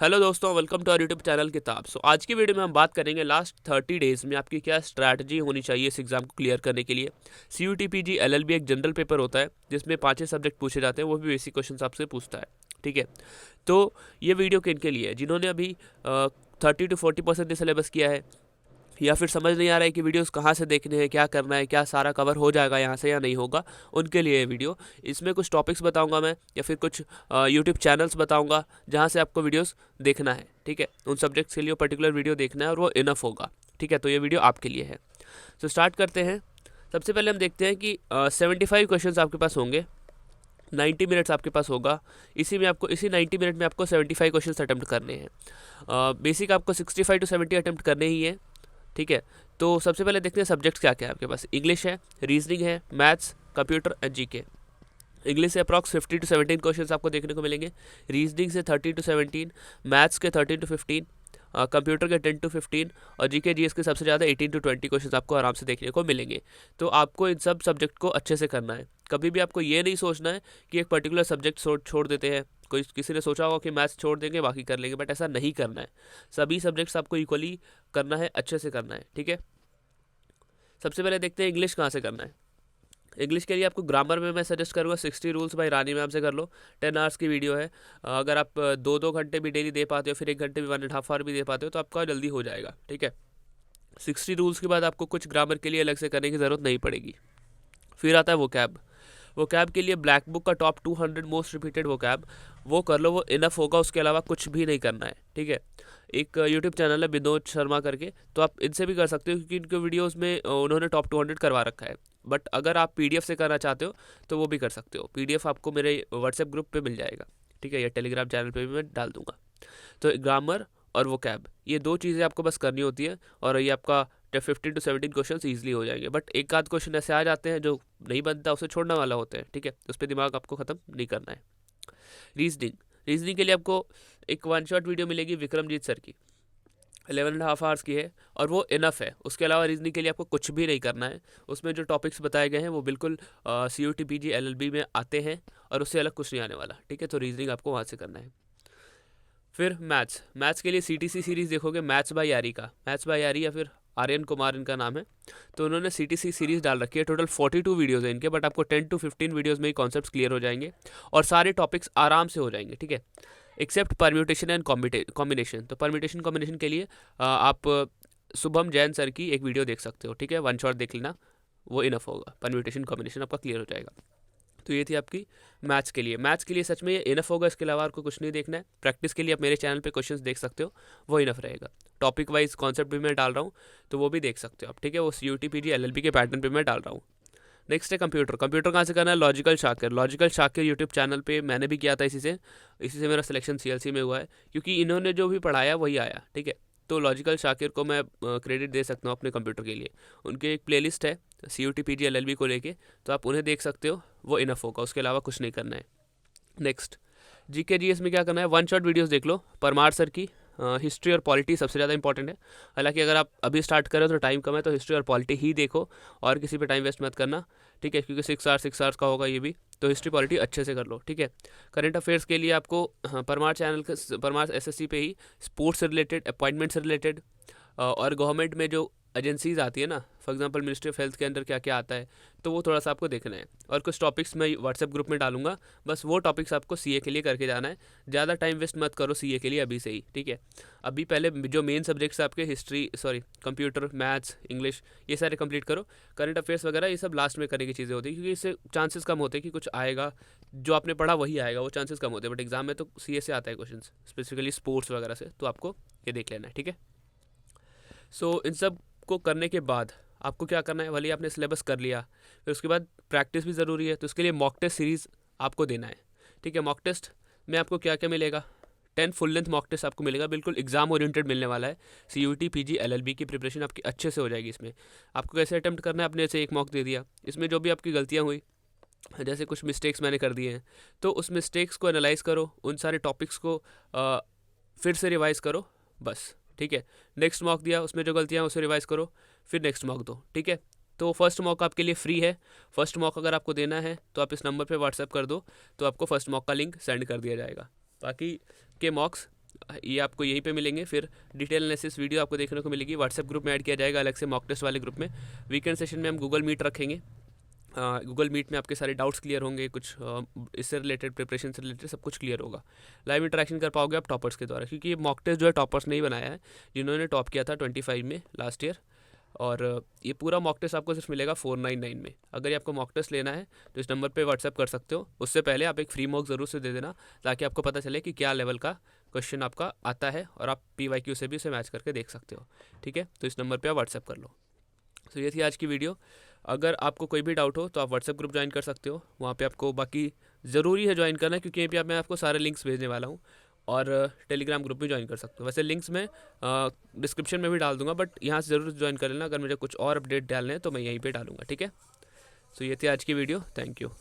Hello दोस्तों, welcome to our YouTube channel Kitab. आज की वीडियो में हम बात करेंगे लास्ट 30 डेज़ में आपकी क्या स्ट्रैटेजी होनी चाहिए इस एग्ज़ाम को क्लियर करने के लिए। CUTPG LLB एक जनरल पेपर होता है जिसमें 5 सब्जेक्ट पूछे जाते हैं, वो भी बेसिक क्वेश्चन आपसे पूछता है। ठीक है, तो ये वीडियो किन के लिए है? जिन्होंने अभी 30 to 40% सिलेबस किया है, या फिर समझ नहीं आ रहा है कि वीडियोस कहाँ से देखने हैं, क्या करना है, क्या सारा कवर हो जाएगा यहाँ से या नहीं होगा, उनके लिए ये वीडियो। इसमें कुछ टॉपिक्स बताऊंगा मैं, या फिर कुछ यूट्यूब चैनल्स बताऊंगा जहाँ से आपको वीडियोस देखना है। ठीक है, उन सब्जेक्ट्स के लिए पर्टिकुलर वीडियो देखना है और वो इनफ होगा। ठीक है, तो ये वीडियो आपके लिए है। तो स्टार्ट करते हैं। सबसे पहले हम देखते हैं कि 75 क्वेश्चन आपके पास होंगे, 90 मिनट्स आपके पास होगा। इसी 90 मिनट में आपको 75 क्वेश्चन अटैम्प्ट करने हैं। बेसिक आपको 65 to 70 अटैम्प्ट करने ही है। ठीक है, तो सबसे पहले देखते हैं सब्जेक्ट्स क्या क्या है आपके पास। इंग्लिश है, रीजनिंग है, maths, computer and GK. English से अप्रॉक्स 50 to 17 क्वेश्चंस आपको देखने को मिलेंगे, रीजनिंग से 13 to 17, मैथ्स के 13 to 15, कंप्यूटर के 10 to 15 और जीके जीएस के सबसे ज़्यादा 18 to 20 क्वेश्चंस आपको आराम से देखने को मिलेंगे। तो आपको इन सब सब्जेक्ट को अच्छे से करना है। कभी भी आपको ये नहीं सोचना है कि एक पर्टिकुलर सब्जेक्ट छोड़ देते हैं। किसी ने सोचा होगा कि मैथ्स छोड़ देंगे बाकी कर लेंगे, बट ऐसा नहीं करना है। सभी सब्जेक्ट्स आपको इक्वली करना है, अच्छे से करना है। ठीक है, सबसे पहले देखते हैं इंग्लिश कहाँ से करना है। इंग्लिश के लिए आपको ग्रामर में मैं सजेस्ट करूँगा 60 रूल्स बाय रानी मैम से कर लो। 10 आवर्स की वीडियो है। अगर आप 2-2 घंटे भी डेली दे पाते हो, फिर 1 घंटे भी 1.5 आवर भी दे पाते हो, तो आपका जल्दी हो जाएगा। ठीक है, 60 रूल्स के बाद आपको कुछ ग्रामर के लिए अलग से करने की ज़रूरत नहीं पड़ेगी। फिर आता है वोकैब के लिए ब्लैक बुक का टॉप 200 मोस्ट रिपीटेड वोकैब, वो कर लो, वो इनफ होगा। उसके अलावा कुछ भी नहीं करना है। ठीक है, एक यूट्यूब चैनल है विनोद शर्मा करके, तो आप इनसे भी कर सकते हो क्योंकि इनके वीडियोस में उन्होंने टॉप 200 करवा रखा है। बट अगर आप PDF से करना चाहते हो तो वो भी कर सकते हो। PDF आपको मेरे व्हाट्सएप ग्रुप पे मिल जाएगा। ठीक है, या टेलीग्राम चैनल पे भी मैं डाल दूंगा। तो ग्रामर और वोकैब, ये 2 चीज़ें आपको बस करनी होती है और ये आपका 15 to 17 क्वेश्चन ईजिली हो जाएंगे। बट एक आध क्वेश्चन ऐसे आ जाते हैं जो नहीं बनता, उसे छोड़ने वाला होते हैं। ठीक है, उस पर दिमाग आपको ख़त्म नहीं करना है। रीजनिंग के लिए आपको एक 1 शॉट वीडियो मिलेगी विक्रमजीत सर की, 11.5 आवर्स की है और वो इनफ है। उसके अलावा रीजनिंग के लिए आपको कुछ भी नहीं करना है। उसमें जो टॉपिक्स बताए गए हैं वो बिल्कुल CUTPG LLB में आते हैं और उससे अलग कुछ नहीं आने वाला। ठीक है, तो रीजनिंग आपको वहाँ से करना है। फिर मैथ्स के लिए CTC सीरीज़ देखोगे, मैथ्स बाय यारी या फिर आर्यन कुमार इनका नाम है। तो उन्होंने CTC सीरीज़ डाल रखी है। टोटल 42 वीडियोज़ है इनके, बट आपको 10 to 15 वीडियोज़ में ही कॉन्सेप्ट्स क्लियर हो जाएंगे और सारे टॉपिक्स आराम से हो जाएंगे। ठीक है, एक्सेप्ट परम्यूटेशन एंड कॉम्बिनेशन। तो परम्यूटेशन कॉम्बिनेशन के लिए आप शुभम जैन सर की एक वीडियो देख सकते हो। ठीक है, 1 शॉट देख लेना, वो इनफ होगा। परम्यूटेशन कॉम्बिनेशन आपका क्लियर हो जाएगा। तो ये थी आपकी मैथ्स के लिए सच में ये इनफ होगा। इसके अलावा आपको कुछ नहीं देखना है। प्रैक्टिस के लिए आप मेरे चैनल पे क्वेश्चंस देख सकते हो, वो इनफ रहेगा। टॉपिक वाइज कॉन्सेप्ट भी मैं डाल रहा हूँ, तो वो भी देख सकते हो आप। ठीक है, वो CUTPG LLB के पैटर्न पे मैं डाल रहा हूँ। नेक्स्ट है कंप्यूटर कहाँ से करना है? लॉजिकल शाकिर यूट्यूब चैनल पे मैंने भी किया था। इसी से मेरा सिलेक्शन CLC में हुआ है, क्योंकि इन्होंने जो भी पढ़ाया वही आया। ठीक है, तो लॉजिकल शाकिर को मैं क्रेडिट दे सकता हूँ अपने कंप्यूटर के लिए। उनकी एक प्लेलिस्ट है CUTPG LLB को लेके, तो आप उन्हें देख सकते हो, वो इनफ होगा। उसके अलावा कुछ नहीं करना है। नेक्स्ट, GK GS में क्या करना है? 1 शॉट वीडियोस देख लो परमार सर की। हिस्ट्री और पॉलिटी सबसे ज़्यादा इंपॉर्टेंट है। हालांकि अगर आप अभी स्टार्ट करें तो टाइम कम है, तो हिस्ट्री और पॉलिटी ही देखो और किसी पे टाइम वेस्ट मत करना। ठीक है, क्योंकि 6 आवर्स का होगा ये भी, तो हिस्ट्री पॉलिटी अच्छे से कर लो। ठीक है, करंट अफेयर्स के लिए आपको परमार SSC पे ही स्पोर्ट्स से रिलेटेड, अपॉइंटमेंट से रिलेटेड और गवर्नमेंट में जो एजेंसीज आती है ना, for example ministry of health के अंदर क्या क्या आता है, तो वो थोड़ा सा आपको देखना है। और कुछ टॉपिक्स मैं व्हाट्सएप ग्रुप में डालूंगा, बस वो टॉपिक्स आपको CA के लिए करके जाना है। ज़्यादा टाइम वेस्ट मत करो CA के लिए अभी से ही। ठीक है, अभी पहले जो मेन सब्जेक्ट्स आपके कंप्यूटर, मैथ्स, इंग्लिश, ये सारे कंप्लीट करो। करंट अफेयर्स वगैरह ये सब लास्ट में करने की चीज़ें होती है, क्योंकि इससे चांसेस कम होते हैं कि कुछ आएगा, जो आपने पढ़ा वही आएगा, वो चांसेस कम होते हैं। बट एग्जाम में तो CA से आता है क्वेश्चन, स्पेसिफिकली स्पोर्ट्स वगैरह से, तो आपको ये देख लेना है। ठीक है, इन सब को करने के बाद आपको क्या करना है? भले ही आपने सिलेबस कर लिया, फिर उसके बाद प्रैक्टिस भी ज़रूरी है, तो उसके लिए मॉक टेस्ट सीरीज़ आपको देना है। ठीक है, मॉक टेस्ट में आपको क्या क्या मिलेगा? 10 फुल लेंथ मॉक टेस्ट आपको मिलेगा, बिल्कुल एग्जाम ओरिएंटेड मिलने वाला है। CUTPG LLB की प्रिपरेशन आपकी अच्छे से हो जाएगी। इसमें आपको कैसे अटैम्प्ट करना है? अपने से एक मॉक दे दिया, इसमें जो भी आपकी गलतियाँ हुई, जैसे कुछ मिस्टेक्स मैंने कर दिए हैं, तो उस मिस्टेक्स को एनालाइज करो, उन सारे टॉपिक्स को फिर से रिवाइज़ करो, बस। ठीक है, नेक्स्ट मॉक दिया, उसमें जो गलतियाँ हैं उसे रिवाइज करो, फिर नेक्स्ट मॉक दो। ठीक है, तो फर्स्ट मॉक आपके लिए फ्री है। फर्स्ट मॉक अगर आपको देना है तो आप इस नंबर पे व्हाट्सएप कर दो, तो आपको फर्स्ट मॉक का लिंक सेंड कर दिया जाएगा। बाकी के मॉक्स ये आपको यहीं पे मिलेंगे। फिर डिटेल एनालिसिस वीडियो आपको देखने को मिलेगी, व्हाट्सएप ग्रुप में ऐड किया जाएगा अलग से मॉक टेस्ट वाले ग्रुप में। वीकेंड सेशन में हम गूगल मीट रखेंगे, गूगल मीट में आपके सारे डाउट्स क्लियर होंगे, कुछ इससे रिलेटेड, प्रिपरेशन से रिलेटेड सब कुछ क्लियर होगा। लाइव इंटरेक्शन कर पाओगे आप टॉपर्स के द्वारा, क्योंकि ये मॉक टेस्ट जो है टॉपर्स ने ही बनाया है, जिन्होंने टॉप किया था 25 में लास्ट ईयर। और ये पूरा मॉक टेस्ट आपको सिर्फ मिलेगा 499 में। अगर ये आपको मॉक टेस्ट लेना है तो इस नंबर पे व्हाट्सएप कर सकते हो। उससे पहले आप एक फ्री मॉक ज़रूर से दे देना, ताकि आपको पता चले कि क्या लेवल का क्वेश्चन आपका आता है, और आप PYQ से भी उसे मैच करके देख सकते हो। ठीक है, तो इस नंबर पर आप व्हाट्सएप कर लो। तो ये थी आज की वीडियो। अगर आपको कोई भी डाउट हो तो आप व्हाट्सएप ग्रुप ज्वाइन कर सकते हो, वहाँ पे आपको बाकी ज़रूरी है ज्वाइन करना, क्योंकि यहीं पे मैं आपको सारे लिंक्स भेजने वाला हूँ। और टेलीग्राम ग्रुप भी ज्वाइन कर सकते हो। वैसे लिंक्स मैं डिस्क्रिप्शन में भी डाल दूंगा, बट यहाँ से ज़रूर ज्वाइन कर लेना। अगर मुझे कुछ और अपडेट डालने हैं तो मैं यहीं पे डालूंगा। ठीक है, तो ये थी आज की वीडियो। Thank you.